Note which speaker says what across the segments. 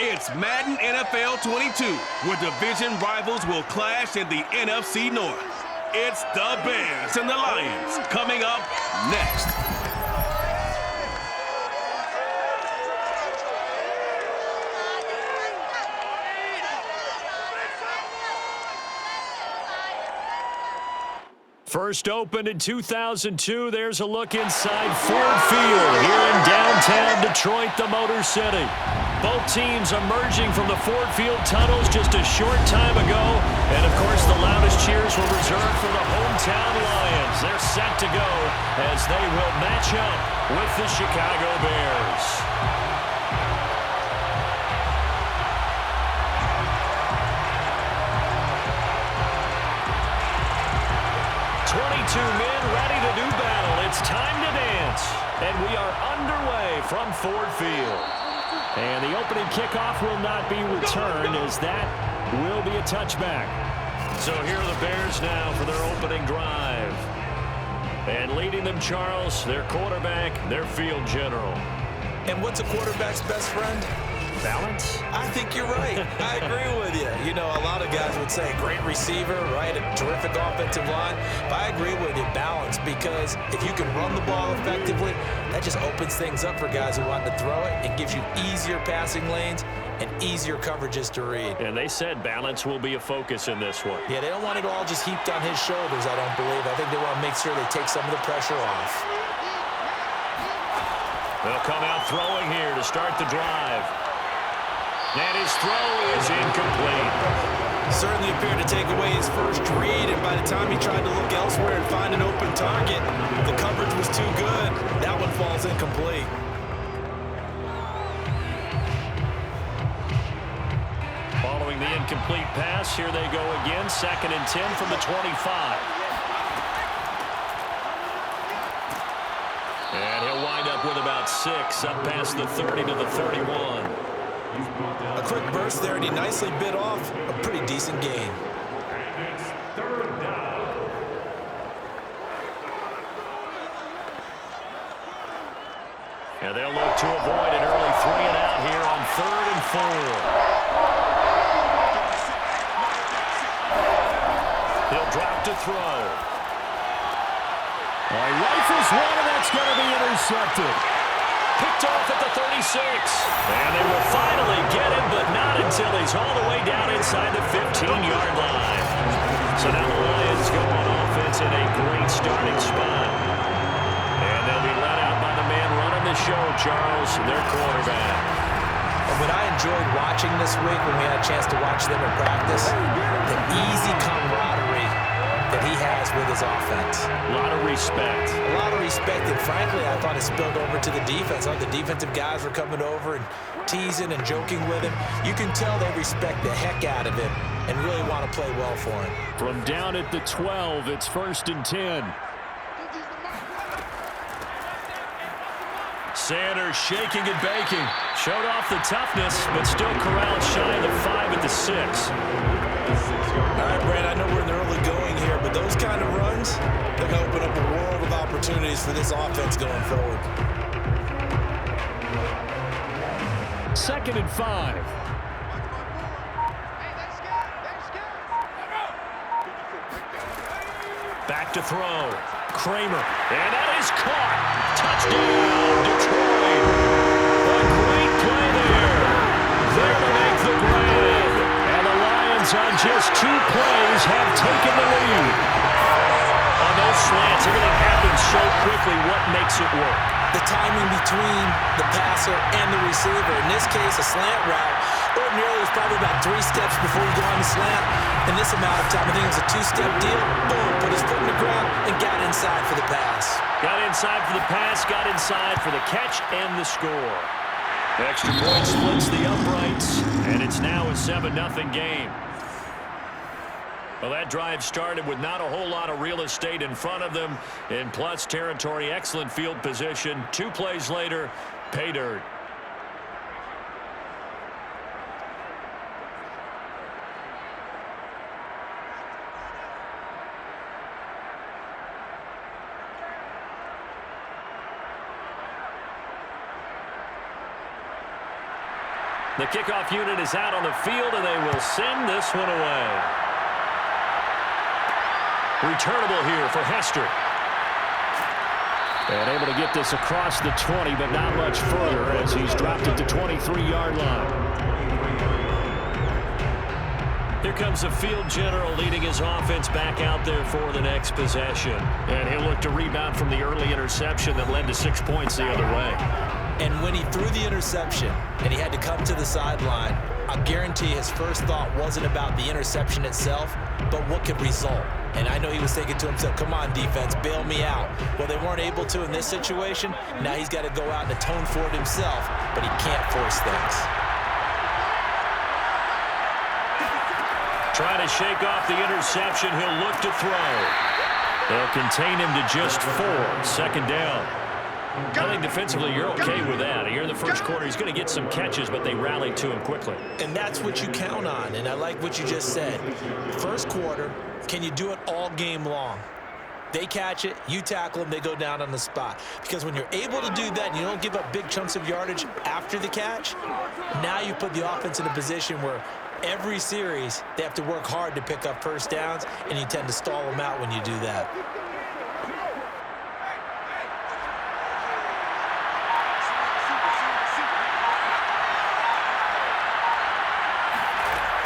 Speaker 1: It's Madden NFL 22, where division rivals will clash in the NFC North. It's the Bears and the Lions coming up next.
Speaker 2: First opened in 2002, there's a look inside Ford Field here in downtown Detroit, the Motor City. Both teams emerging from the Ford Field tunnels just a short time ago. And, of course, the loudest cheers were reserved for the hometown Lions. They're set to go as they will match up with the Chicago Bears. 22 men ready to do battle. It's time to dance. And we are underway from Ford Field. And the opening kickoff will not be returned as that will be a touchback. So here are the Bears now for their opening drive. And leading them, Charles, their quarterback, their field general.
Speaker 3: And what's a quarterback's best friend?
Speaker 2: Balance?
Speaker 3: I think you're right. I agree with you. You know, a lot of guys would say great receiver, right? A terrific offensive line. But I agree with you, balance, because if you can run the ball effectively, that just opens things up for guys who want to throw it. It gives you easier passing lanes and easier coverages to read.
Speaker 2: And they said balance will be a focus in this one.
Speaker 3: Yeah, they don't want it all just heaped on his shoulders, I don't believe. I think they want to make sure they take some of the pressure off.
Speaker 2: They'll come out throwing here to start the drive. And his throw is incomplete.
Speaker 3: Certainly appeared to take away his first read, and by the time he tried to look elsewhere and find an open target, the coverage was too good. That one falls incomplete.
Speaker 2: Following the incomplete pass, here they go again. 2nd and 10 from the 25. And he'll wind up with about 6, up past the 30 to the 31.
Speaker 3: A quick burst there, and he nicely bit off a pretty decent gain.
Speaker 2: And they'll look to avoid an early 3 and out here on 3rd and 4. He'll drop to throw. Rifles one, and that's going to be intercepted. Picked off at the 36. And they will finally get him, but not until he's all the way down inside the 15-yard line. So now the Lions go on offense in a great starting spot. And they'll be let out by the man running the show, Charles, their quarterback.
Speaker 3: And what I enjoyed watching this week when we had a chance to watch them in practice, the easy camaraderie that he has with his offense.
Speaker 2: A lot of respect.
Speaker 3: A lot of respect, and frankly, I thought it spilled over to the defense. All the defensive guys were coming over and teasing and joking with him. You can tell they respect the heck out of him and really want to play well for him.
Speaker 2: From down at the 12, it's 1st and 10. Sanders shaking and baking. Showed off the toughness, but still corralled shy of the 5 at the 6.
Speaker 3: All right, Brad, I know we're in the early going here, but those kind of runs, they're going to open up a world of opportunities for this offense going forward.
Speaker 2: 2nd and 5. Back to throw. Kramer. And that is caught. Touchdown, Detroit. A great play there. There to make the grab. And the Lions on just 2 plays have taken the lead. On those slants, everything happens so quickly. What makes it work?
Speaker 3: The timing between the passer and the receiver. In this case, a slant route. Ordinarily, it's probably about 3 steps before you go on the slant. In this amount of time, I think it was a 2-step deal. Boom, put his foot in the ground and got inside for the pass.
Speaker 2: Got inside for the pass, got inside for the catch and the score. The extra point splits the uprights, and it's now a 7-0 game. Well, that drive started with not a whole lot of real estate in front of them. In plus territory, excellent field position. 2 plays later, pay dirt. The kickoff unit is out on the field, and they will send this one away. Returnable here for Hester. And able to get this across the 20, but not much further as he's dropped it to 23-yard line. Here comes the field general leading his offense back out there for the next possession. And he'll look to rebound from the early interception that led to 6 points the other way.
Speaker 3: And when he threw the interception and he had to come to the sideline, I guarantee his first thought wasn't about the interception itself, but what could result. And I know he was thinking to himself, come on, defense, bail me out. Well, they weren't able to in this situation. Now he's got to go out and atone for it himself, but he can't force things.
Speaker 2: Trying to shake off the interception, he'll look to throw. They'll contain him to just 4. Second down. I think defensively you're okay with that. Here in the first quarter, he's going to get some catches, but they rallied to him quickly.
Speaker 3: And that's what you count on, and I like what you just said. First quarter, can you do it all game long? They catch it, you tackle them, they go down on the spot. Because when you're able to do that and you don't give up big chunks of yardage after the catch, now you put the offense in a position where every series they have to work hard to pick up first downs, and you tend to stall them out when you do that.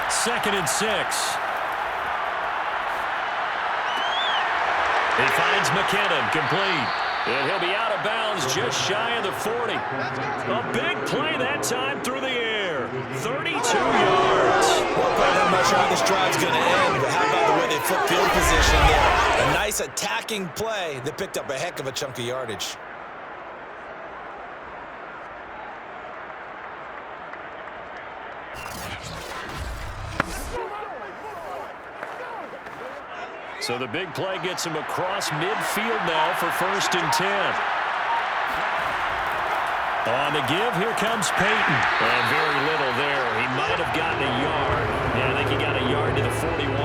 Speaker 2: Second and 6. He finds McKinnon, complete. And he'll be out of bounds just shy of the 40. A big play that time through the air. 32 yards.
Speaker 3: Well, I'm not sure how this drive's going to end, but how about the way they flip field position there? A nice attacking play that picked up a heck of a chunk of yardage.
Speaker 2: So the big play gets him across midfield now for 1st and 10. On the give, here comes Payton. And very little there. He might have gotten a yard. Yeah, I think he got a yard to the 41.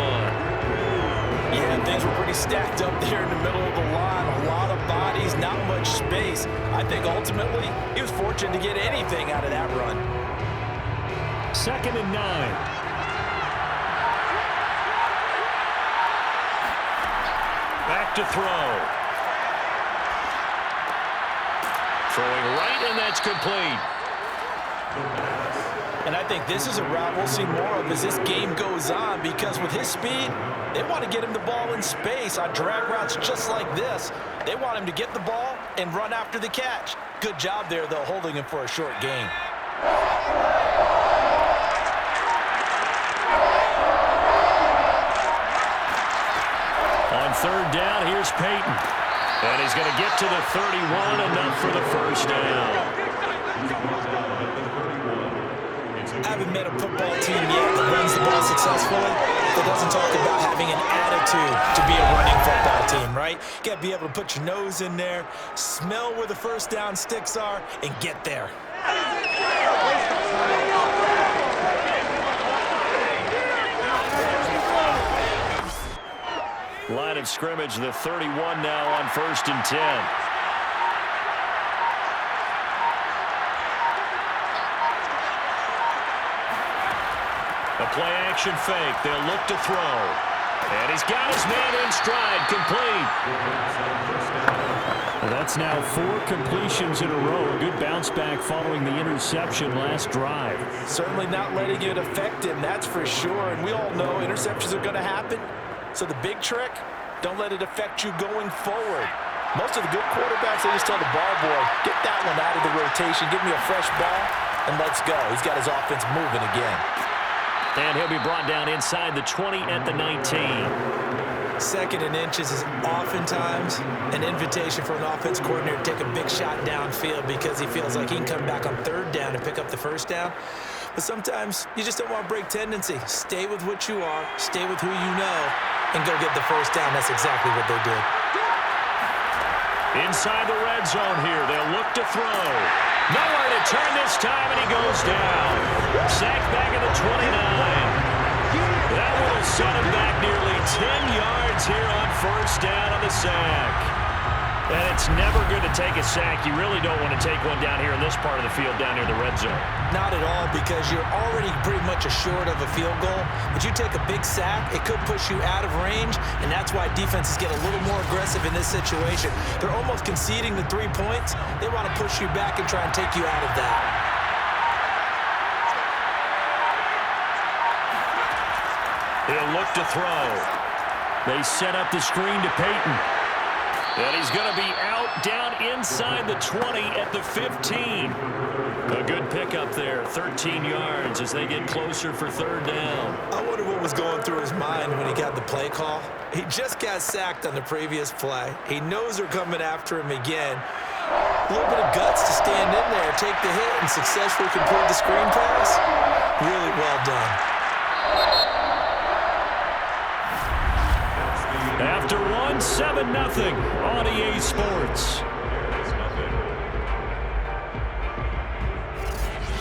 Speaker 3: Yeah, things were pretty stacked up there in the middle of the line. A lot of bodies, not much space. I think ultimately he was fortunate to get anything out of that run.
Speaker 2: 2nd and 9. Back to throw. Throwing right, and that's complete.
Speaker 3: And I think this is a route we'll see more of as this game goes on, because with his speed, they want to get him the ball in space on drag routes just like this. They want him to get the ball and run after the catch. Good job there, though, holding him for a short gain.
Speaker 2: On 3rd down, here's Payton. And he's going to get to the 31, enough for the first down.
Speaker 3: I haven't met a football team yet that runs the ball successfully that doesn't talk about having an attitude to be a running football team, right? You got to be able to put your nose in there, smell where the first down sticks are, and get there.
Speaker 2: Line of scrimmage, the 31 now on 1st and 10. A play-action fake. They'll look to throw. And he's got his man in stride, complete. Well, that's now 4 completions in a row. A good bounce back following the interception last drive.
Speaker 3: Certainly not letting it affect him, that's for sure. And we all know interceptions are going to happen. So the big trick, don't let it affect you going forward. Most of the good quarterbacks, they just tell the ball boy, get that one out of the rotation, give me a fresh ball, and let's go. He's got his offense moving again.
Speaker 2: And he'll be brought down inside the 20 at the 19.
Speaker 3: 2nd and inches is oftentimes an invitation for an offense coordinator to take a big shot downfield because he feels like he can come back on 3rd down and pick up the first down. But sometimes you just don't want to break tendency. Stay with what you are, stay with who you know, and go get the first down. That's exactly what they did.
Speaker 2: Inside the red zone here, they'll look to throw. Nowhere to turn this time, and he goes down. Sacked back at the 29. That will set him back nearly 10 yards here on 1st down on the sack. And it's never good to take a sack. You really don't want to take one down here in this part of the field, down near the red zone.
Speaker 3: Not at all, because you're already pretty much assured of a field goal. But you take a big sack, it could push you out of range, and that's why defenses get a little more aggressive in this situation. They're almost conceding the 3 points. They want to push you back and try and take you out of that.
Speaker 2: He'll look to throw. They set up the screen to Payton. And he's going to be out down inside the 20 at the 15. A good pickup there, 13 yards as they get closer for third down.
Speaker 3: I wonder what was going through his mind when he got the play call. He just got sacked on the previous play. He knows they're coming after him again. A little bit of guts to stand in there, take the hit, and successfully complete the screen pass. Really well done.
Speaker 2: After 7-0 on EA Sports.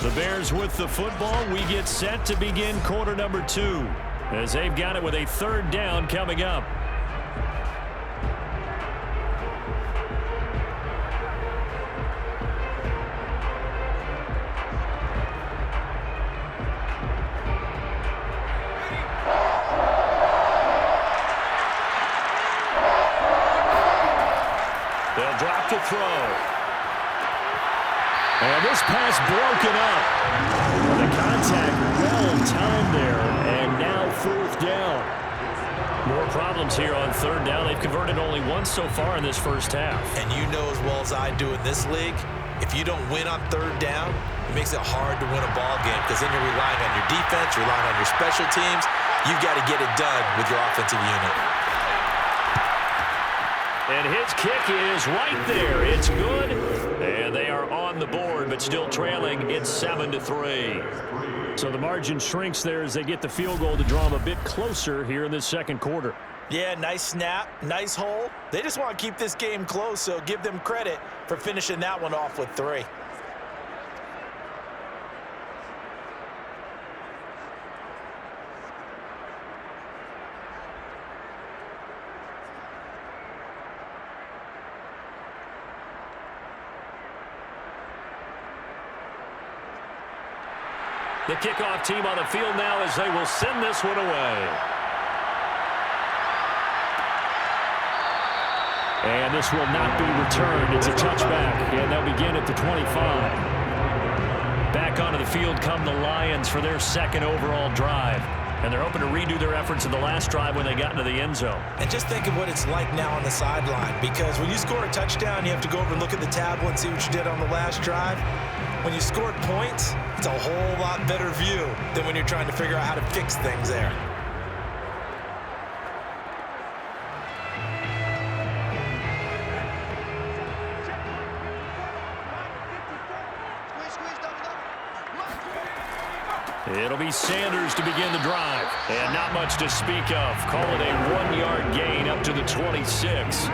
Speaker 2: The Bears with the football. We get set to begin quarter number 2 as they've got it with a third down coming up. They'll drop to throw. And this pass broken up. The contact well timed there, and now fourth down. More problems here on third down. They've converted only once so far in this first half.
Speaker 3: And you know as well as I do in this league, if you don't win on third down, it makes it hard to win a ball game because then you're relying on your defense, relying on your special teams. You've got to get it done with your offensive unit.
Speaker 2: And his kick is right there. It's good. And they are on the board, but still trailing. It's 7-3. So the margin shrinks there as they get the field goal to draw them a bit closer here in this second quarter.
Speaker 3: Yeah, nice snap, nice hold. They just want to keep this game close, so give them credit for finishing that one off with 3.
Speaker 2: The kickoff team on the field now as they will send this one away. And this will not be returned. It's a touchback, and they'll begin at the 25. Back onto the field come the Lions for their second overall drive. And they're hoping to redo their efforts in the last drive when they got into the end zone.
Speaker 3: And just think of what it's like now on the sideline, because when you score a touchdown, you have to go over and look at the tablet and see what you did on the last drive. When you scored points, it's a whole lot better view than when you're trying to figure out how to fix things there.
Speaker 2: It'll be Sanders to begin the drive. And not much to speak of. Call it a 1-yard gain up to the 26.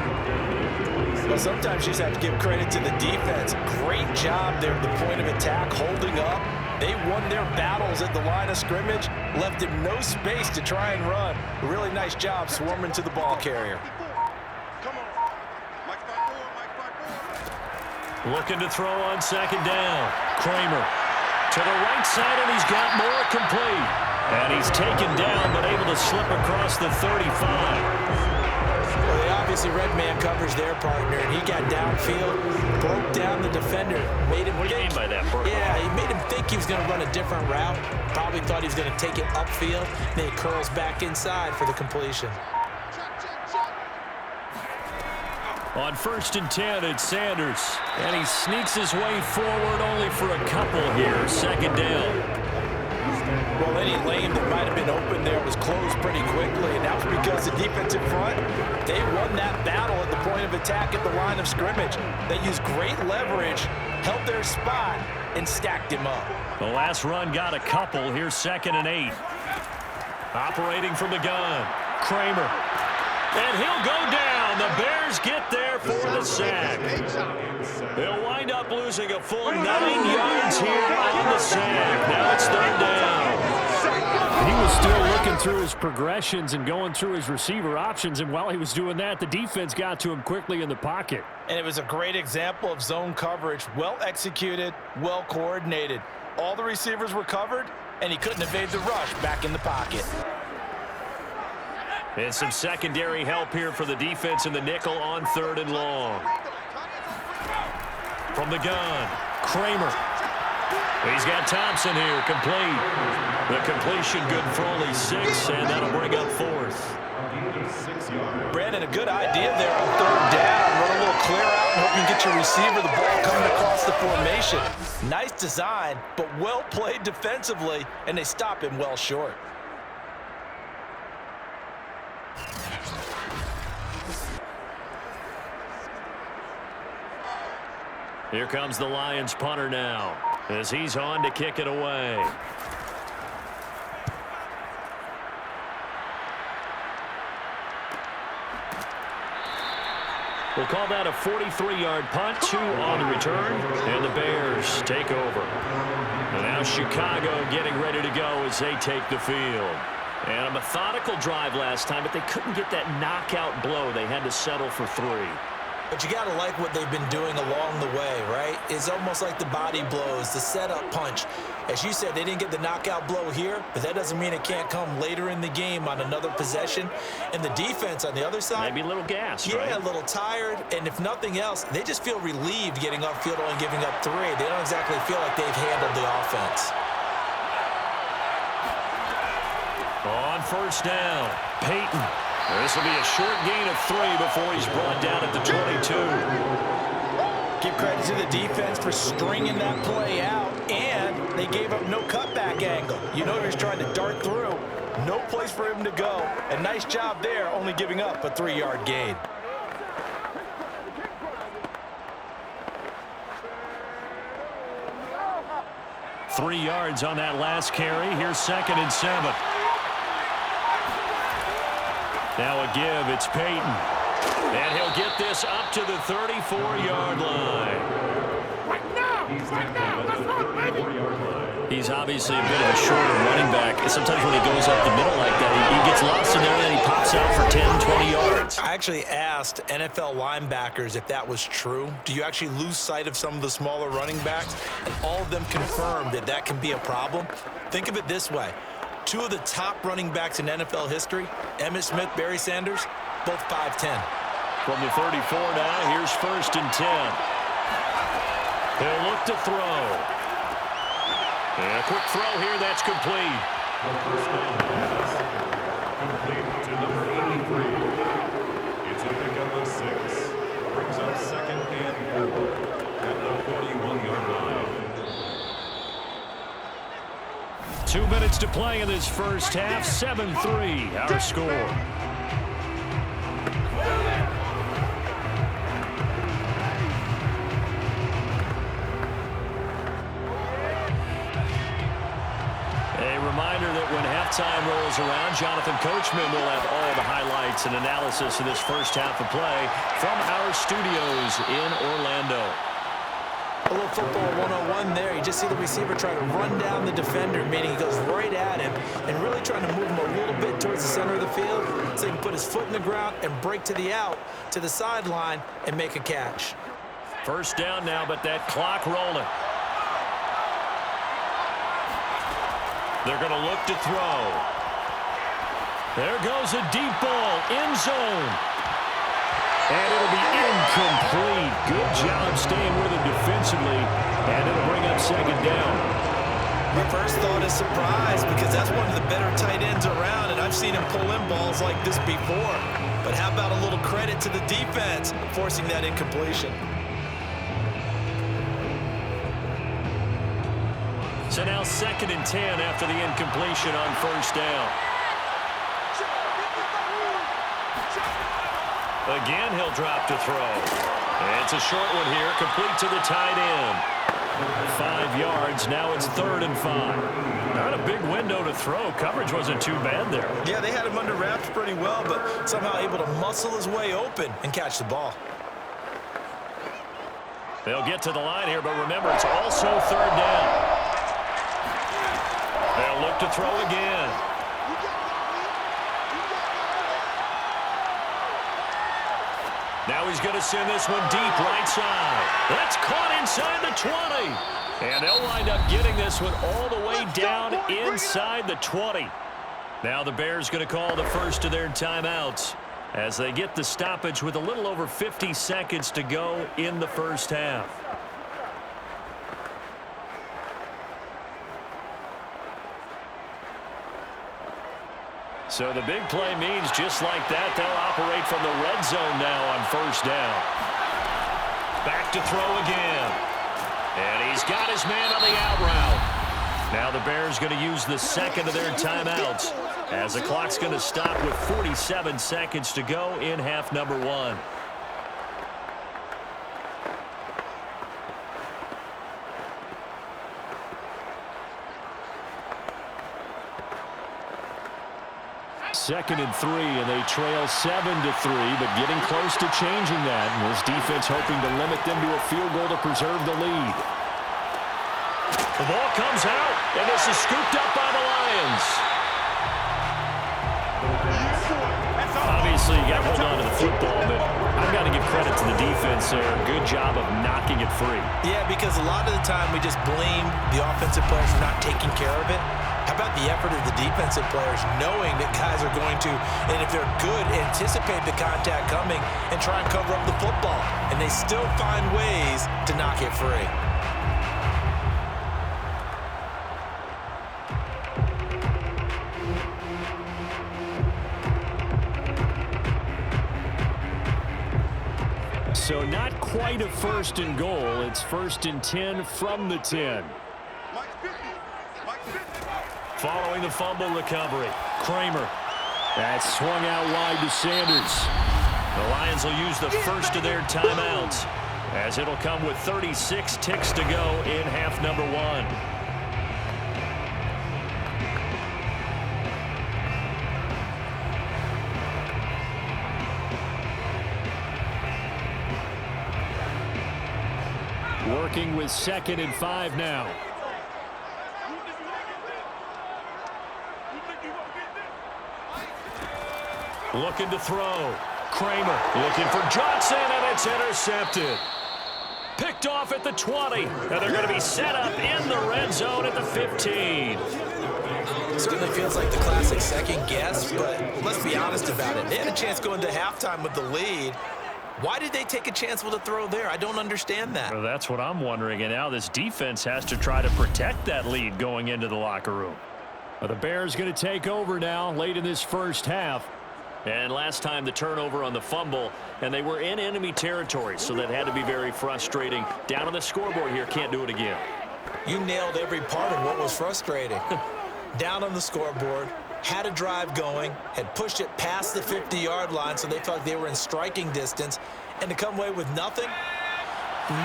Speaker 3: Well, sometimes you just have to give credit to the defense. Great job there at the point of attack, holding up. They won their battles at the line of scrimmage, left him no space to try and run. A really nice job swarming to the ball carrier.
Speaker 2: Looking to throw on second down. Kramer to the right side, and he's got more complete. And he's taken down, but able to slip across the 35.
Speaker 3: Well, they obviously read man coverage their partner, and he got downfield, broke down the defender, made him
Speaker 2: What do you mean by that, Bert?
Speaker 3: Yeah, he made him think he was going to run a different route. Probably thought he was going to take it upfield. Then he curls back inside for the completion.
Speaker 2: On 1st and 10, it's Sanders. And he sneaks his way forward only for a couple here. Second down.
Speaker 3: Well, any lane that might have been open there was closed pretty quickly, and that was because the defensive front, they won that battle at the point of attack at the line of scrimmage. They used great leverage, held their spot, and stacked him up.
Speaker 2: The last run got a couple. Here's 2nd and 8. Operating from the gun. Kramer. And he'll go down. The Bears get there for the sack. They'll wind up losing a full 9 yards here on the sack. Now it's third down. He was still looking through his progressions and going through his receiver options, and while he was doing that, the defense got to him quickly in the pocket.
Speaker 3: And it was a great example of zone coverage. Well executed, well coordinated. All the receivers were covered, and he couldn't evade the rush back in the pocket.
Speaker 2: And some secondary help here for the defense in the nickel on 3rd and long. From the gun, Kramer. He's got Thompson here, complete. The completion good for only 6, and that'll bring up 4th.
Speaker 3: Brandon, a good idea there on 3rd down. Run a little clear out and hope you get your receiver the ball coming across the formation. Nice design, but well played defensively, and they stop him well short.
Speaker 2: Here comes the Lions punter now, as he's on to kick it away. We'll call that a 43-yard punt, 2 on the return, and the Bears take over. And now Chicago getting ready to go as they take the field. And a methodical drive last time, but they couldn't get that knockout blow. They had to settle for 3.
Speaker 3: But you got to like what they've been doing along the way, right? It's almost like the body blows, the setup punch. As you said, they didn't get the knockout blow here, but that doesn't mean it can't come later in the game on another possession. And the defense on the other side,
Speaker 2: maybe a little gas,
Speaker 3: yeah,
Speaker 2: right?
Speaker 3: A little tired. And if nothing else, they just feel relieved getting upfield only giving up 3. They don't exactly feel like they've handled the offense.
Speaker 2: On 1st down, Payton. This will be a short gain of 3 before he's brought down at the 22.
Speaker 3: Give credit to the defense for stringing that play out, and they gave up no cutback angle. You know he was trying to dart through. No place for him to go. A nice job there, only giving up a 3-yard gain.
Speaker 2: Three yards on that last carry. Here's 2nd and 7. Now a give, it's Payton. And he'll get this up to the 34-yard line. He's obviously a bit of a shorter running back. Sometimes when he goes up the middle like that, he gets lost in there and he pops out for 10, 20 yards.
Speaker 3: I actually asked NFL linebackers if that was true. Do you actually lose sight of some of the smaller running backs? And all of them confirmed that that can be a problem. Think of it this way. 2 of the top running backs in NFL history, Emmitt Smith, Barry Sanders, both 5'10".
Speaker 2: From the 34 now, here's 1st and 10. He'll look to throw. And a quick throw here, that's complete.
Speaker 4: Complete to number 83. It's a pickup of 6. Brings up 2nd and 4 at the 41-yard line.
Speaker 2: 2 minutes to play in this first half. 7-3, our score. A reminder that when halftime rolls around, Jonathan Coachman will have all the highlights and analysis of this first half of play from our studios in Orlando.
Speaker 3: A little football 101 there. You just see the receiver try to run down the defender, meaning he goes right at him and really trying to move him a little bit towards the center of the field so he can put his foot in the ground and break to the out, to the sideline, and make a catch.
Speaker 2: 1st down now, but that clock rolling. They're going to look to throw. There goes a deep ball, end zone. And it'll be incomplete. Good job staying with him defensively. And it'll bring up 2nd down.
Speaker 3: My first thought is surprise because that's one of the better tight ends around, and I've seen him pull in balls like this before. But how about a little credit to the defense forcing that incompletion?
Speaker 2: So now 2nd and 10 after the incompletion on 1st down. Again, he'll drop to throw. And it's a short one here, complete to the tight end. 5 yards, now it's 3rd and 5. Not a big window to throw. Coverage wasn't too bad there.
Speaker 3: Yeah, they had him under wraps pretty well, but somehow able to muscle his way open and catch the ball.
Speaker 2: They'll get to the line here, but remember, it's also 3rd down. They'll look to throw again. Now he's going to send this one deep right side. That's caught inside the 20. And they'll wind up getting this one all the way down inside the 20. Now the Bears going to call the first of their timeouts as they get the stoppage with a little over 50 seconds to go in the first half. So the big play means just like that, they'll operate from the red zone now on first down. Back to throw again. And he's got his man on the out route. Now the Bears going to use the second of their timeouts as the clock's going to stop with 47 seconds to go in half number one. Second and 3, and they trail 7-3, but getting close to changing that. And this defense hoping to limit them to a field goal to preserve the lead. The ball comes out, and this is scooped up by the Lions. Obviously, you got to hold on to the football, but I've got to give credit to the defense there. Good job of knocking it free.
Speaker 3: Yeah, because a lot of the time we just blame the offensive players for not taking care of it. How about the effort of the defensive players knowing that guys are going to, and if they're good, anticipate the contact coming and try and cover up the football. And they still find ways to knock it free.
Speaker 2: So not quite a first and goal. It's first and 10 from the 10. Following the fumble recovery, Kramer. That's swung out wide to Sanders. The Lions will use the first of their timeouts as it'll come with 36 ticks to go in half number one. Working with 2nd and 5 now. Looking to throw. Kramer looking for Johnson, and it's intercepted. Picked off at the 20, and they're going to be set up in the red zone at the 15.
Speaker 3: Certainly feels like the classic second guess, but let's be honest about it. They had a chance going to halftime with the lead. Why did they take a chance with a throw there? I don't understand that.
Speaker 2: Well, that's what I'm wondering, and now this defense has to try to protect that lead going into the locker room. Well, the Bears going to take over now late in this first half. And last time the turnover on the fumble, and they were in enemy territory, so that had to be very frustrating. Down on the scoreboard here, can't do it again.
Speaker 3: You nailed every part of what was frustrating. Down on the scoreboard, had a drive going, had pushed it past the 50-yard line, so they felt they were in striking distance, and to come away with nothing,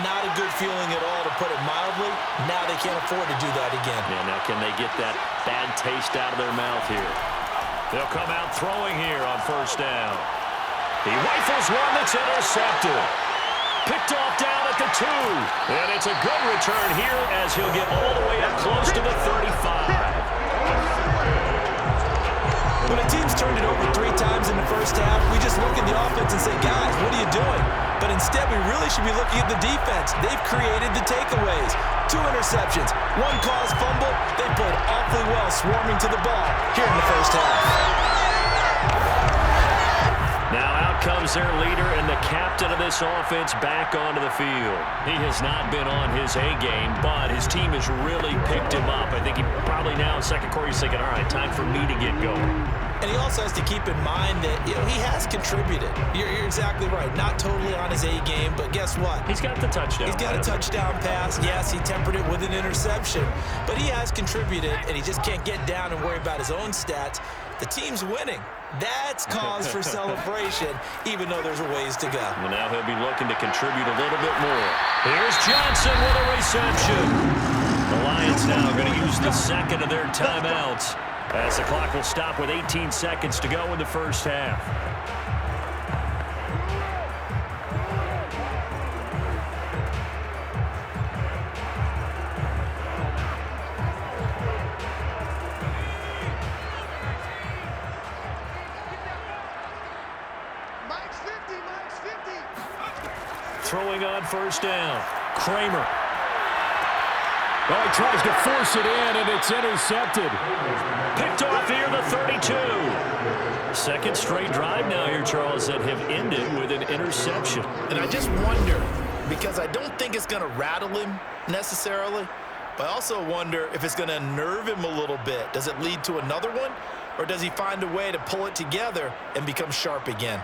Speaker 3: not a good feeling at all, to put it mildly. Now they can't afford to do that again.
Speaker 2: Yeah, now can they get that bad taste out of their mouth here? They'll come out throwing here on first down. He rifles one that's intercepted. Picked off down at the 2. And it's a good return here as he'll get all the way up close to the 35.
Speaker 3: When a team's turned it over 3 times in the first half, we just look at the offense and say, guys, what are you doing? But instead, we really should be looking at the defense. They've created the takeaways. 2 interceptions, 1 caused fumble. They played awfully well swarming to the ball here in the first half.
Speaker 2: Now out comes their leader and the captain of this offense back onto the field. He has not been on his A game, but his team has really picked him up. I think he probably now in second quarter he's thinking, all right, time for me to get going.
Speaker 3: And he also has to keep in mind that, he has contributed. You're exactly right. Not totally on his A game, but guess what?
Speaker 2: He's got the touchdown.
Speaker 3: He's got a touchdown pass. Yes, he tempered it with an interception. But he has contributed, and he just can't get down and worry about his own stats. The team's winning. That's cause for celebration, even though there's a ways to go.
Speaker 2: Well, now he'll be looking to contribute a little bit more. Here's Johnson with a reception. The Lions now going to use the second of their timeouts as the clock will stop with 18 seconds to go in the first half. throwing on first down. Kramer. Well, he tries to force it in, and it's intercepted. Picked off here, the 32. Second straight drive now here, Charles, that have ended with an interception.
Speaker 3: And I just wonder, because I don't think it's going to rattle him necessarily, but I also wonder if it's going to unnerve him a little bit. Does it lead to another one, or does he find a way to pull it together and become sharp again?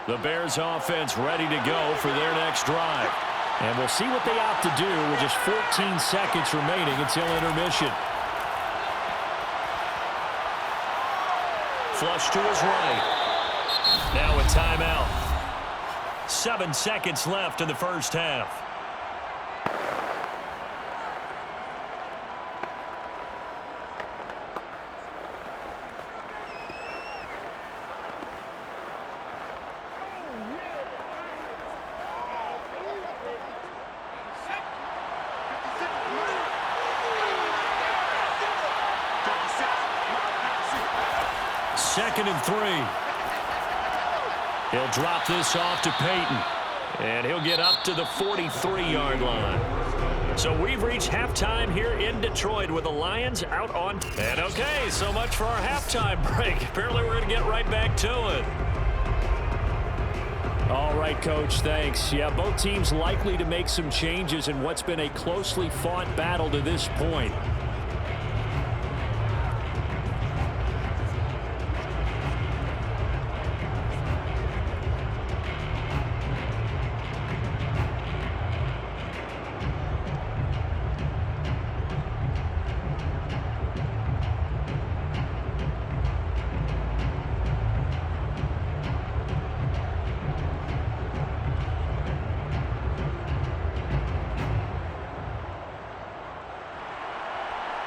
Speaker 2: The Bears offense ready to go for their next drive. And we'll see what they opt to do with just 14 seconds remaining until intermission. Flush to his right. Now a timeout. 7 seconds left in the first half. Second and 3. He'll drop this off to Payton. And he'll get up to the 43-yard line. So we've reached halftime here in Detroit with the Lions out on. And okay, so much for our halftime break. Apparently we're going to get right back to it. All right, Coach, thanks. Yeah, both teams likely to make some changes in what's been a closely fought battle to this point.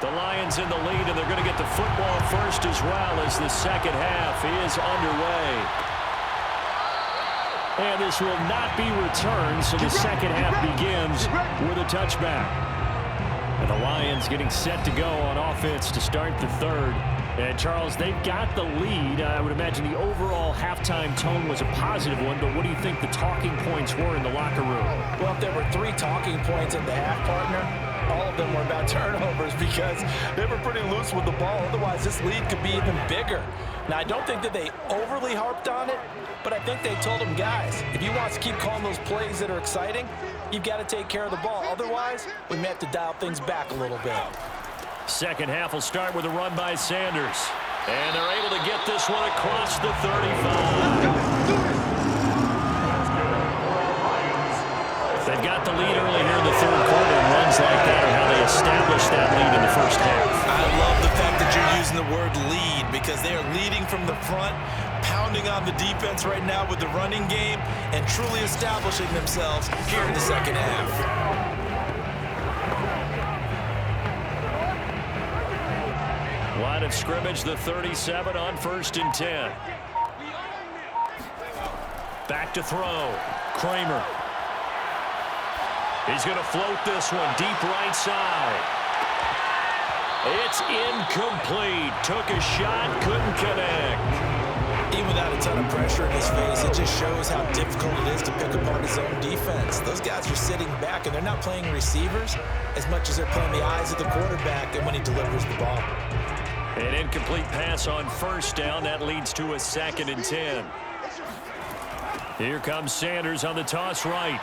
Speaker 2: The Lions in the lead, and they're going to get the football first as well as the second half is underway. And this will not be returned, so the second half begins with a touchback. And the Lions getting set to go on offense to start the third. And, Charles, they've got the lead. I would imagine the overall halftime tone was a positive one, but what do you think the talking points were in the locker room?
Speaker 3: Well, if there were 3 talking points at the half, partner, all of them were about turnovers because they were pretty loose with the ball. Otherwise, this lead could be even bigger. Now, I don't think that they overly harped on it, but I think they told them, guys, if you want to keep calling those plays that are exciting, you've got to take care of the ball. Otherwise, we may have to dial things back a little bit.
Speaker 2: Second half will start with a run by Sanders. And they're able to get this one across the 35. They've got the lead early here in the third quarter, and runs like that are how they establish that lead in the first half.
Speaker 3: I love the fact that you're using the word lead because they are leading from the front, pounding on the defense right now with the running game, and truly establishing themselves here in the second half.
Speaker 2: Line of scrimmage, the 37 on 1st and 10. Back to throw. Kramer. He's going to float this one deep right side. It's incomplete. Took a shot, couldn't connect.
Speaker 3: Even without a ton of pressure in his face, it just shows how difficult it is to pick apart his own defense. Those guys are sitting back, and they're not playing receivers as much as they're playing the eyes of the quarterback and when he delivers the ball.
Speaker 2: An incomplete pass on first down. That leads to a 2nd and 10. Here comes Sanders on the toss right.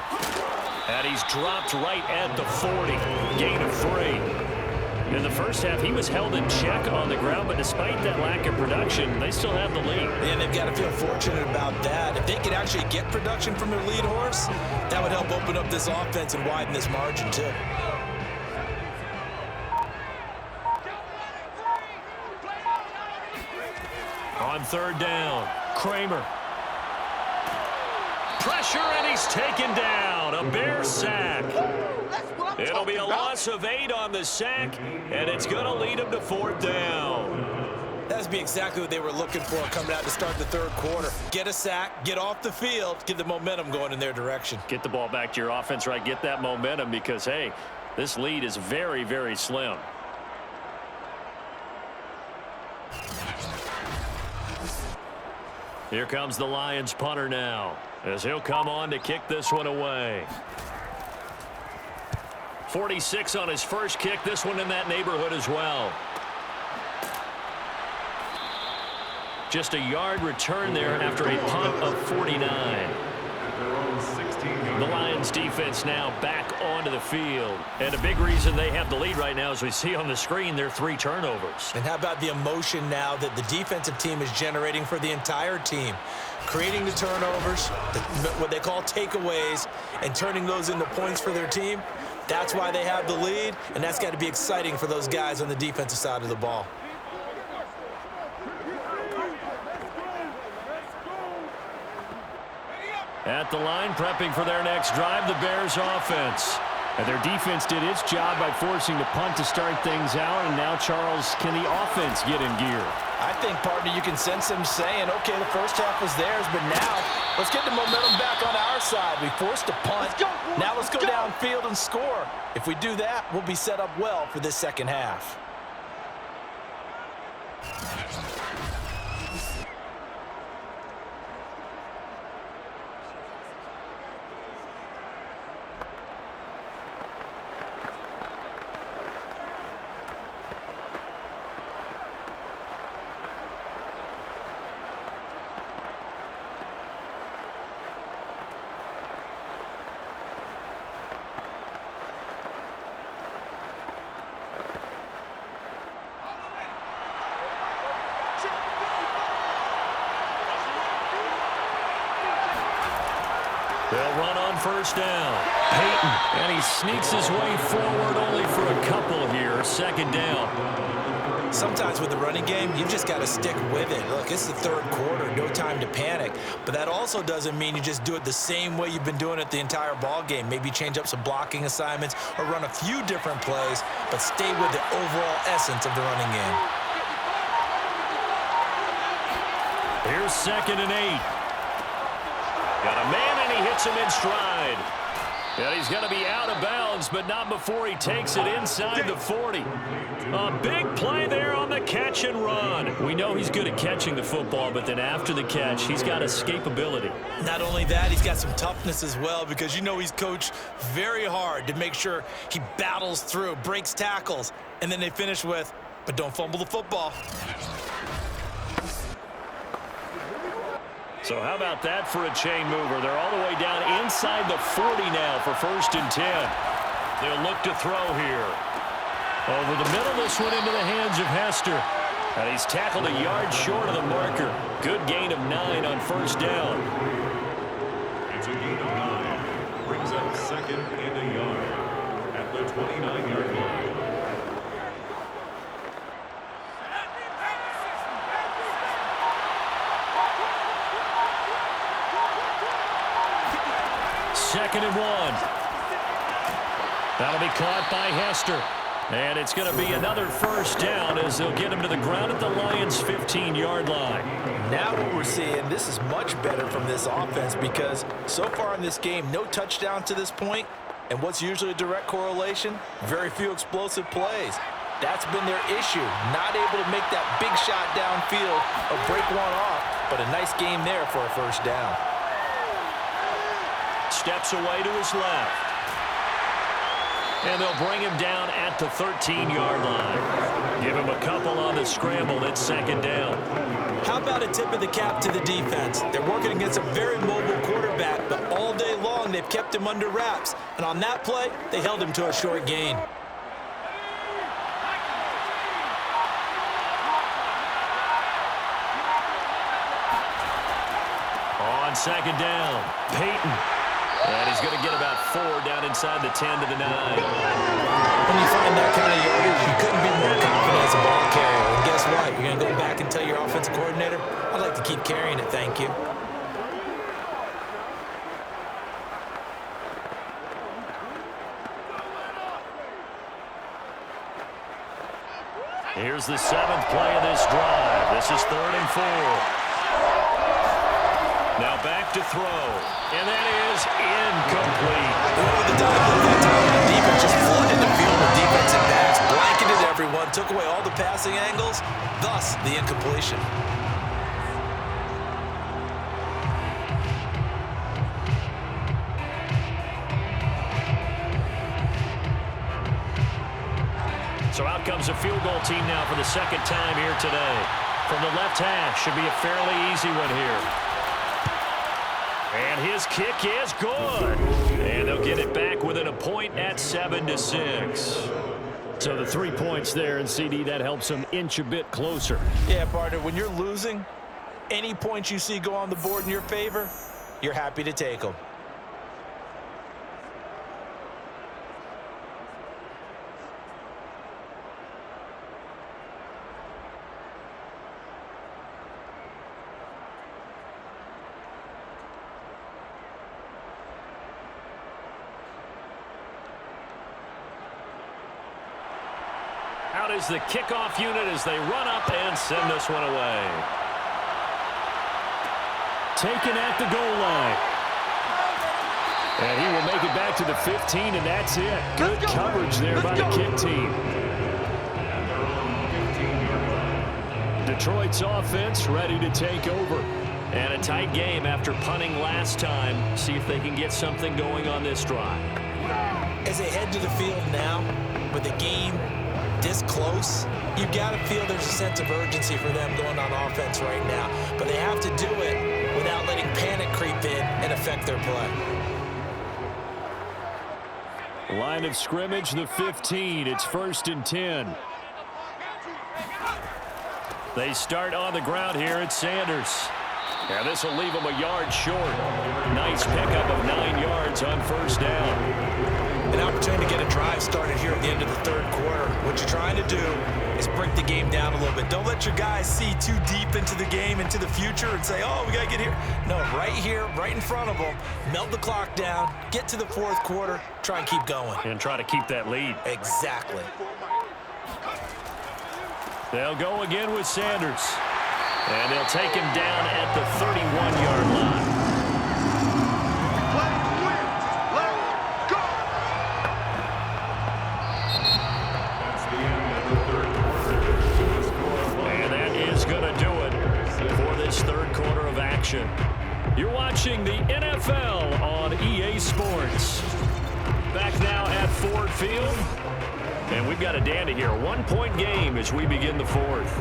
Speaker 2: And he's dropped right at the 40. Gain of 3. In the first half, he was held in check on the ground, but despite that lack of production, they still have the lead.
Speaker 3: And they've got to feel fortunate about that. If they could actually get production from their lead horse, that would help open up this offense and widen this margin, too.
Speaker 2: On 3rd down, Kramer. Pressure, and he's taken down. A Bear sack. It'll be a loss of 8 on the sack, and it's going to lead him to 4th down.
Speaker 3: That's be exactly what they were looking for coming out to start the third quarter. Get a sack, get off the field, get the momentum going in their direction.
Speaker 2: Get the ball back to your offense, right? Get that momentum because, hey, this lead is very, very slim. Here comes the Lions punter now, as he'll come on to kick this one away. 46 on his first kick, this one in that neighborhood as well. Just a yard return there after a punt of 49. The Lions defense now back onto the field. And a big reason they have the lead right now, as we see on the screen, their 3 turnovers.
Speaker 3: And how about the emotion now that the defensive team is generating for the entire team? Creating the turnovers, what they call takeaways, and turning those into points for their team. That's why they have the lead, and that's got to be exciting for those guys on the defensive side of the ball.
Speaker 2: At the line, prepping for their next drive, the Bears offense. And their defense did its job by forcing the punt to start things out. And now, Charles, can the offense get in gear?
Speaker 3: I think, partner, you can sense them saying, okay, the first half was theirs, but now let's get the momentum back on our side. We forced a punt. Now let's go downfield and score. If we do that, we'll be set up well for this second half.
Speaker 2: They'll run on first down. Payton, and he sneaks his way forward only for a couple here. Second down.
Speaker 3: Sometimes with the running game, you've just got to stick with it. Look, it's the third quarter, no time to panic. But that also doesn't mean you just do it the same way you've been doing it the entire ball game. Maybe change up some blocking assignments or run a few different plays, but stay with the overall essence of the running game.
Speaker 2: Here's 2nd and 8. Got a man, and he hits him in stride. And he's going to be out of bounds, but not before he takes it inside the 40. A big play there on the catch and run. We know he's good at catching the football, but then after the catch, he's got escapability.
Speaker 3: Not only that, he's got some toughness as well, because you know he's coached very hard to make sure he battles through, breaks tackles, and then they finish with, but don't fumble the football.
Speaker 2: So how about that for a chain mover? They're all the way down inside the 40 now for 1st and 10. They'll look to throw here. Over the middle, this one into the hands of Hester. And he's tackled a yard short of the marker. Good gain of 9 on 1st down.
Speaker 4: It's a gain of 9. Brings up 2nd and a yard at the 29-yard line.
Speaker 2: Second and 1. That'll be caught by Hester. And it's going to be another 1st down as they'll get him to the ground at the Lions' 15-yard line.
Speaker 3: Now what we're seeing, this is much better from this offense because so far in this game, no touchdowns to this point. And what's usually a direct correlation? Very few explosive plays. That's been their issue. Not able to make that big shot downfield or break one off, but a nice game there for a 1st down.
Speaker 2: Steps away to his left. And they'll bring him down at the 13-yard line. Give him a couple on the scramble. It's 2nd down.
Speaker 3: How about a tip of the cap to the defense? They're working against a very mobile quarterback, but all day long they've kept him under wraps. And on that play, they held him to a short gain.
Speaker 2: On 2nd down, Payton. And he's going to get about 4 down inside the 10 to the 9.
Speaker 3: When you find that kind of yardage, you couldn't be more confident as a ball carrier. And guess what? You're going to go back and tell your offensive coordinator, I'd like to keep carrying it, thank you.
Speaker 2: Here's the 7th play of this drive. This is 3rd and 4. Now back to throw. And that is incomplete.
Speaker 3: With the dive look that time, the defense just flooded the field with defensive backs, blanketed everyone, took away all the passing angles, thus the incompletion.
Speaker 2: So out comes a field goal team now for the 2nd time here today. From the left hash, should be a fairly easy one here. And his kick is good. And they'll get it back within a point at 7-6. So the 3 points there, and CD, that helps them inch a bit closer.
Speaker 3: Yeah, partner, when you're losing, any points you see go on the board in your favor, you're happy to take them.
Speaker 2: Out is the kickoff unit as they run up and send this one away. Taken at the goal line. And he will make it back to the 15, and that's it. Good coverage there by the kick team. Detroit's offense ready to take over. And a tight game after punting last time. See if they can get something going on this drive.
Speaker 3: As they head to the field now, with the game this close, you've got to feel there's a sense of urgency for them going on offense right now. But they have to do it without letting panic creep in and affect their play.
Speaker 2: Line of scrimmage, the 15. It's 1st and 10. They start on the ground here at Sanders. Now this will leave them a yard short. Nice pickup of 9 yards on 1st down.
Speaker 3: An opportunity to get a drive started here at the end of the 3rd quarter. What you're trying to do is break the game down a little bit. Don't let your guys see too deep into the game, into the future, and say, oh, we got to get here. No, right here, right in front of them, melt the clock down, get to the 4th quarter, try and keep going.
Speaker 2: And try to keep that lead.
Speaker 3: Exactly.
Speaker 2: They'll go again with Sanders. And they'll take him down at the 31-yard line. And that is going to do it for this 3rd quarter of action. You're watching the NFL on EA Sports. Back now at Ford Field. And we've got a dandy here. 1-point game as we begin the 4th.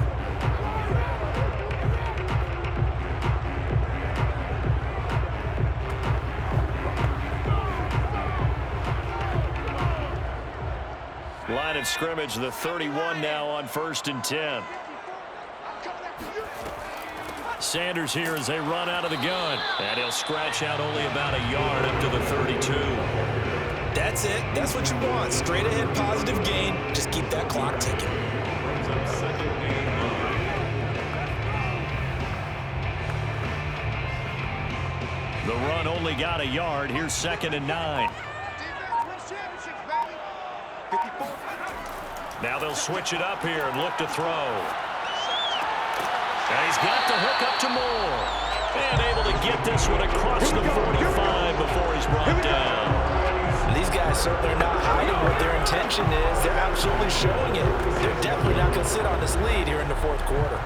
Speaker 2: Line of scrimmage, the 31 now on 1st and 10. Sanders here as they run out of the gun. And he'll scratch out only about a yard up to the 32.
Speaker 3: That's it. That's what you want. Straight ahead, positive gain. Just keep that clock ticking.
Speaker 2: The run only got a yard. Here's 2nd and 9. Now they'll switch it up here and look to throw. And he's got the hook up to Moore. And able to get this one across the 45 before he's brought down.
Speaker 3: These guys certainly are not hiding what their intention is. They're absolutely showing it. They're definitely not going to sit on this lead here in the 4th quarter.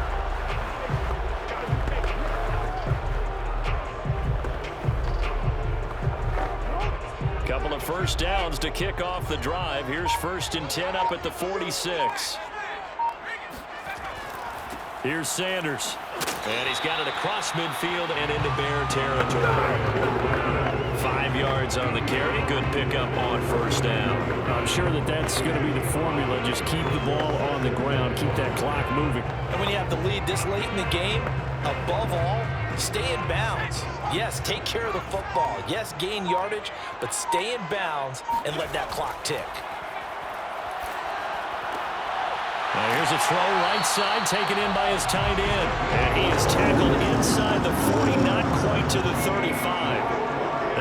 Speaker 2: Couple of 1st downs to kick off the drive. Here's 1st and 10 up at the 46. Here's Sanders. And he's got it across midfield and into Bear territory. 5 yards on the carry. Good pickup on 1st down. I'm sure that that's going to be the formula. Just keep the ball on the ground. Keep that clock moving.
Speaker 3: And when you have the lead this late in the game, above all, stay in bounds. Yes, take care of the football. Yes, gain yardage, but stay in bounds and let that clock tick.
Speaker 2: Now here's a throw right side, taken in by his tight end. And he is tackled inside the 40, not quite to the 35.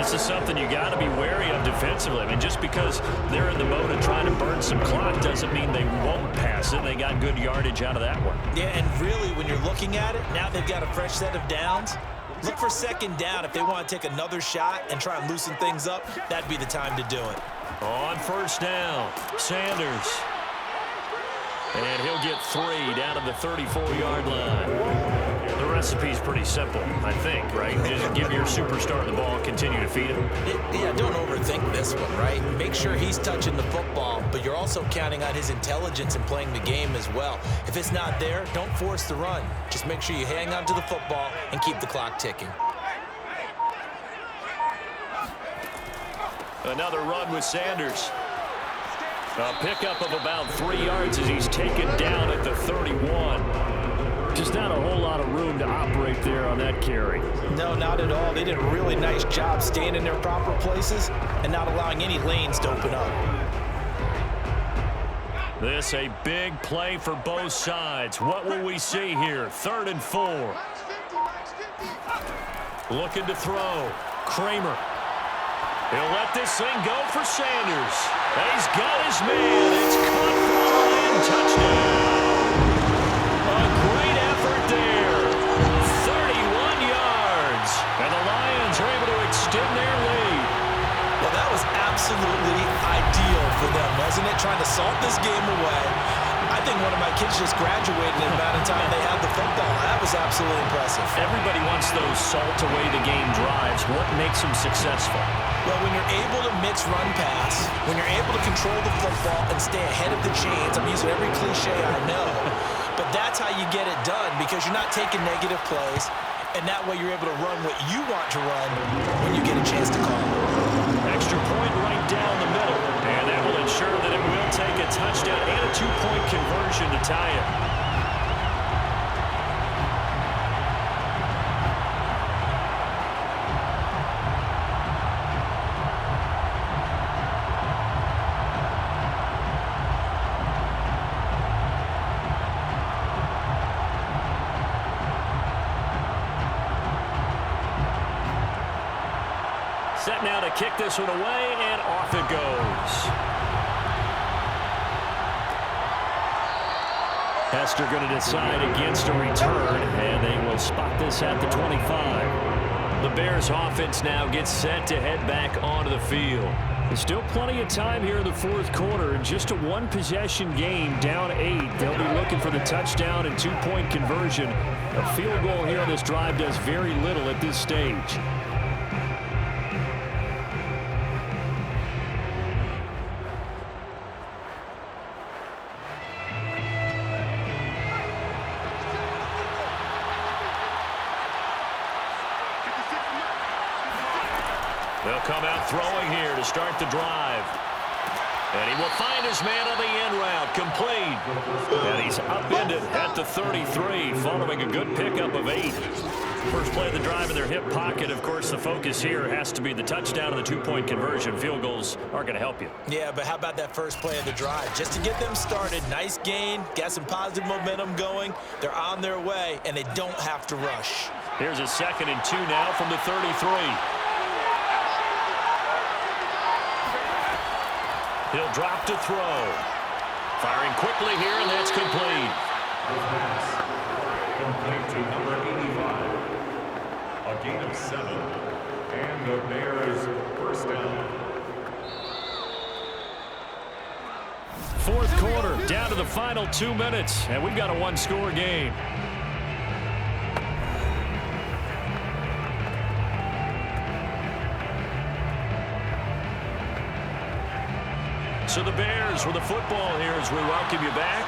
Speaker 2: This is something you got to be wary of defensively. I mean, just because they're in the mode of trying to burn some clock doesn't mean they won't pass it. They got good yardage out of that one.
Speaker 3: Yeah, and really, when you're looking at it, now they've got a fresh set of downs. Look for second down. If they want to take another shot and try and loosen things up, that'd be the time to do it.
Speaker 2: On first down, Sanders. And he'll get 3 down to the 34-yard line. The recipe's pretty simple, I think, right? Just give your superstar the ball and continue to feed him.
Speaker 3: Yeah, don't overthink this one, right? Make sure he's touching the football, but you're also counting on his intelligence in playing the game as well. If it's not there, don't force the run. Just make sure you hang on to the football and keep the clock ticking.
Speaker 2: Another run with Sanders. A pickup of about 3 yards as he's taken down at the 31. Just not a whole lot of room to operate there on that carry.
Speaker 3: No, not at all. They did a really nice job staying in their proper places and not allowing any lanes to open up.
Speaker 2: This a big play for both sides. What will we see here? 3rd and 4. Looking to throw. Kramer. He'll let this thing go for Sanders. He's got his man. It's caught for a Lion touchdown. A great effort there. 31 yards. And the Lions are able to extend their lead.
Speaker 3: Well, that was absolutely ideal for them, wasn't it? Trying to salt this game away. I think one of my kids just graduated in the amount of time they had the football. That was absolutely impressive.
Speaker 2: Everybody wants those salt-away-the-game drives. What makes them successful?
Speaker 3: Well, when you're able to mix run-pass, when you're able to control the football and stay ahead of the chains, I'm using every cliche I know, but that's how you get it done because you're not taking negative plays, and that way you're able to run what you want to run when you get a chance to call.
Speaker 2: Extra point right down the middle, and that will ensure that it will take a touchdown and a 2-point conversion to tie it. Set now to kick this one away, and off it goes. Hester going to decide against a return, and they will spot this at the 25. The Bears offense now gets set to head back onto the field. There's still plenty of time here in the 4th quarter. Just a 1-possession game, down 8. They'll be looking for the touchdown and 2-point conversion. A field goal here on this drive does very little at this stage. They'll come out throwing here to start the drive. And he will find his man on the end route, complete. And he's upended at the 33, following a good pickup of 8. First play of the drive in their hip pocket. Of course, the focus here has to be the touchdown and the 2-point conversion. Field goals aren't going to help you.
Speaker 3: Yeah, but how about that first play of the drive? Just to get them started, nice gain, got some positive momentum going. They're on their way, and they don't have to rush.
Speaker 2: Here's a 2nd and 2 now from the 33. He'll drop to throw. Firing quickly here, and that's complete.
Speaker 4: Complete to number 85. A gain of 7. And the Bears first down.
Speaker 2: 4th quarter, down to the final 2 minutes, and we've got a 1-score game. So the Bears with the football here as we welcome you back.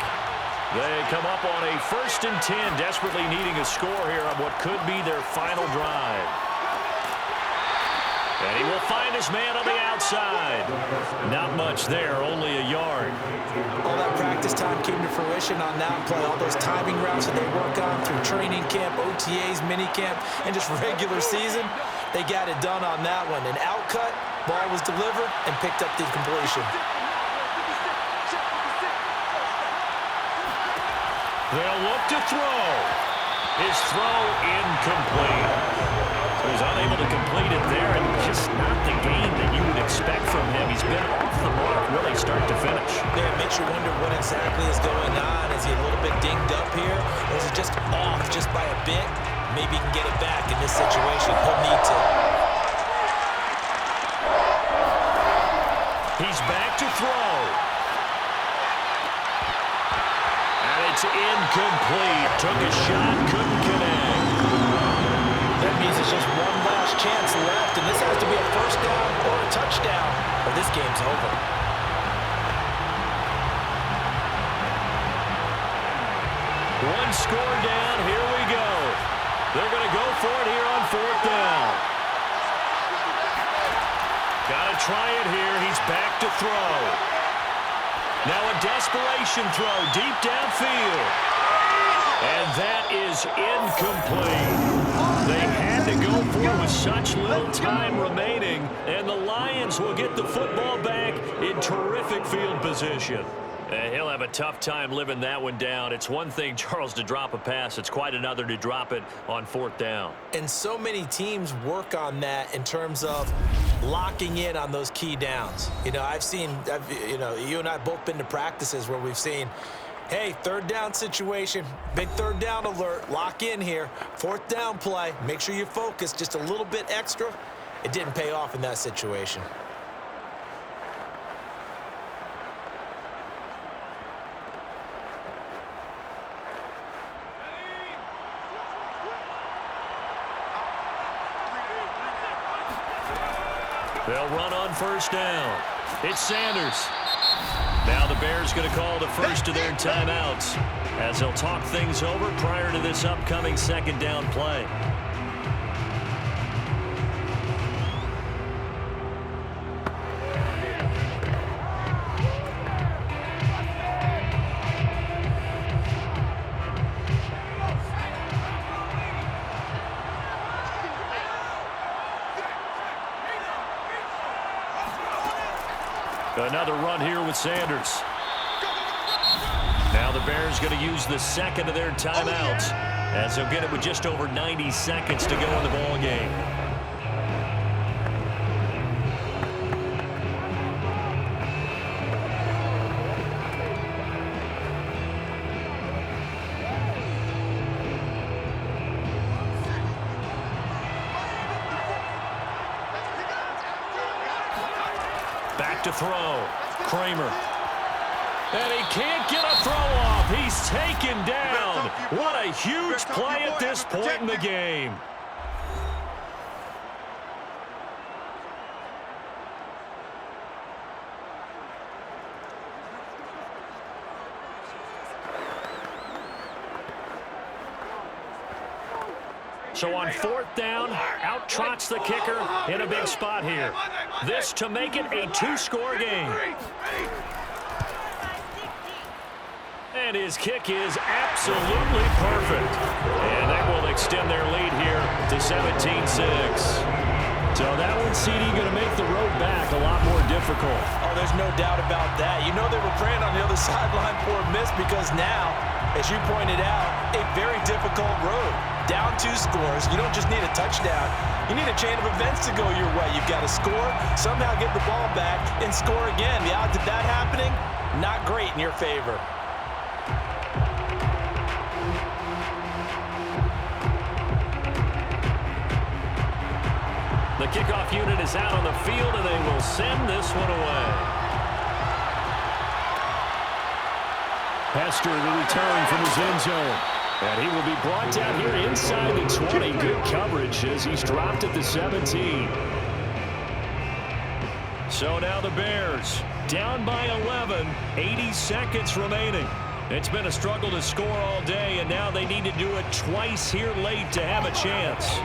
Speaker 2: They come up on a 1st and 10, desperately needing a score here on what could be their final drive. And he will find his man on the outside. Not much there, only a yard.
Speaker 3: All that practice time came to fruition on that play. All those timing routes that they work on through training camp, OTAs, minicamp, and just regular season, they got it done on that one. An outcut, ball was delivered, and picked up the completion.
Speaker 2: They'll look to throw. His throw incomplete. Was unable to complete it there, and just not the game that you would expect from him. He's been off the mark really start to finish.
Speaker 3: Yeah, it makes you wonder what exactly is going on. Is he a little bit dinged up here, or is it just off just by a bit? Maybe he can get it back in this situation. He'll need to.
Speaker 2: He's back to throw. And it's incomplete. Took a shot, couldn't connect.
Speaker 3: That means it's just one last chance left, and this has to be a first down or a touchdown, or this game's over.
Speaker 2: One score down, here we go. They're going to go for it here on fourth down. Got to try it here. He's back to throw. Now a desperation throw deep downfield. And that is incomplete. They had to go for it with such little time remaining, and the Lions will get the football back in terrific field position. And he'll have a tough time living that one down. It's one thing, Charles, to drop a pass. It's quite another to drop it on fourth down.
Speaker 3: And so many teams work on that in terms of locking in on those key downs. You know, you and I have both been to practices where we've seen, hey, third down situation, big third down alert, lock in here, fourth down play, make sure you focus just a little bit extra. It didn't pay off in that situation.
Speaker 2: They'll run on first down. It's Sanders. Now the Bears going to call the first of their timeouts as they'll talk things over prior to this upcoming second down play. Another run here with Sanders. Now the Bears going to use the second of their timeouts as they'll get it with just over 90 seconds to go in the ball game. Back to throw. Kramer. And he can't get a throw off. He's taken down. What a huge play at this point in the game. So on fourth down, out trots the kicker in a big spot here. This to make it a two-score game. And his kick is absolutely perfect. And that will extend their lead here to 17-6. So that one, CD, going to make the road back a lot more difficult.
Speaker 3: Oh, there's no doubt about that. You know they were praying on the other sideline for a miss because now, as you pointed out, a very difficult road. Down 2 scores. You don't just need a touchdown. You need a chain of events to go your way. You've got to score, somehow get the ball back, and score again. The odds of that happening, not great in your favor.
Speaker 2: The kickoff unit is out on the field, and they will send this one away. Hester will return from his end zone. And he will be brought down here inside the 20. Good coverage as he's dropped at the 17. So now the Bears down by 11, 80 seconds remaining. It's been a struggle to score all day, and now they need to do it twice here late to have a chance.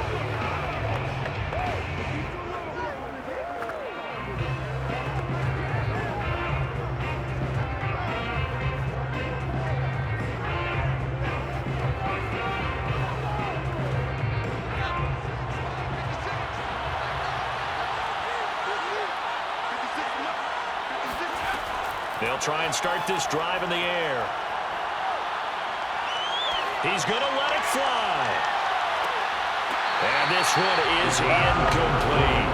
Speaker 2: They'll try and start this drive in the air. He's going to let it fly. And this one is incomplete.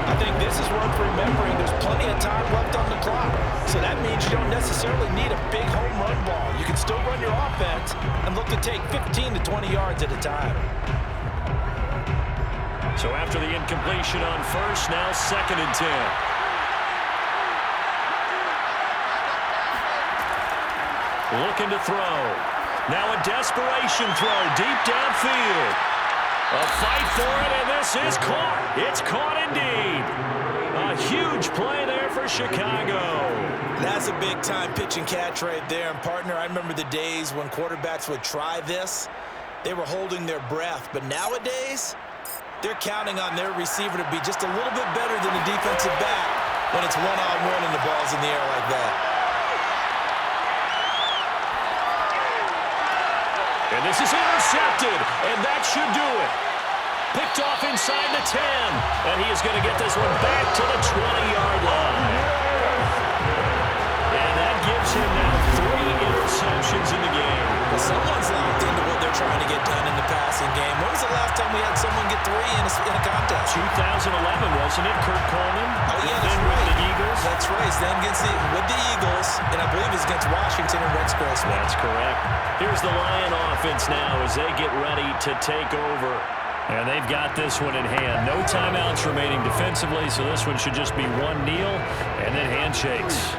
Speaker 3: I think this is worth remembering. There's plenty of time left on the clock. So that means you don't necessarily need a big home run ball. You can still run your offense and look to take 15 to 20 yards at a time.
Speaker 2: So after the incompletion on first, now 2nd and 10. Looking to throw. Now a desperation throw deep downfield. A fight for it, and this is caught. It's caught indeed. A huge play there for Chicago.
Speaker 3: That's a big-time pitch and catch right there. And, partner, I remember the days when quarterbacks would try this. They were holding their breath. But nowadays, they're counting on their receiver to be just a little bit better than the defensive back when it's one-on-one and the ball's in the air like that.
Speaker 2: And this is intercepted, and that should do it. Picked off inside the 10, and he is going to get this one back to the 20-yard line. And that gives him now 3 interceptions in the game.
Speaker 3: Well, someone's locked into what they're trying to get done in the passing game. When was the last time we had someone get 3 in a contest?
Speaker 2: 2011, wasn't it, Kurt Coleman?
Speaker 3: Oh, yeah, that's
Speaker 2: with
Speaker 3: right.
Speaker 2: the Eagles.
Speaker 3: That's right. Then with the Eagles, and I believe it's against Washington and Rex Grossman.
Speaker 2: That's correct. Here's the Lion offense now as they get ready to take over. And they've got this one in hand. No timeouts remaining defensively, so this one should just be one kneel and then handshakes.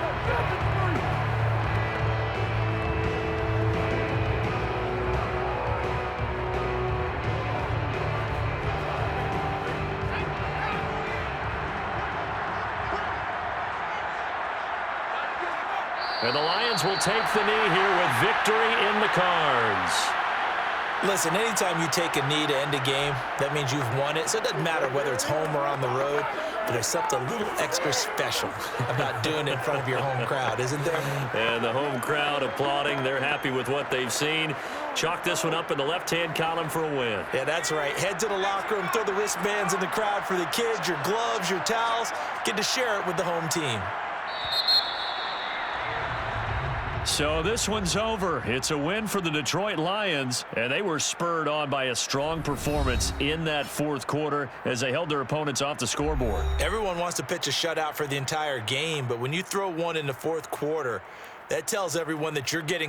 Speaker 2: And the Lions will take the knee here with victory in the cards.
Speaker 3: Listen, anytime you take a knee to end a game, that means you've won it. So it doesn't matter whether it's home or on the road, but there's something a little extra special about doing it in front of your home crowd, isn't there?
Speaker 2: And the home crowd applauding. They're happy with what they've seen. Chalk this one up in the left-hand column for a win.
Speaker 3: Yeah, that's right. Head to the locker room, throw the wristbands in the crowd for the kids, your gloves, your towels. Get to share it with the home team.
Speaker 2: So this one's over. It's a win for the Detroit Lions, and they were spurred on by a strong performance in that 4th quarter as they held their opponents off the scoreboard.
Speaker 3: Everyone wants to pitch a shutout for the entire game, but when you throw one in the 4th quarter, that tells everyone that you're getting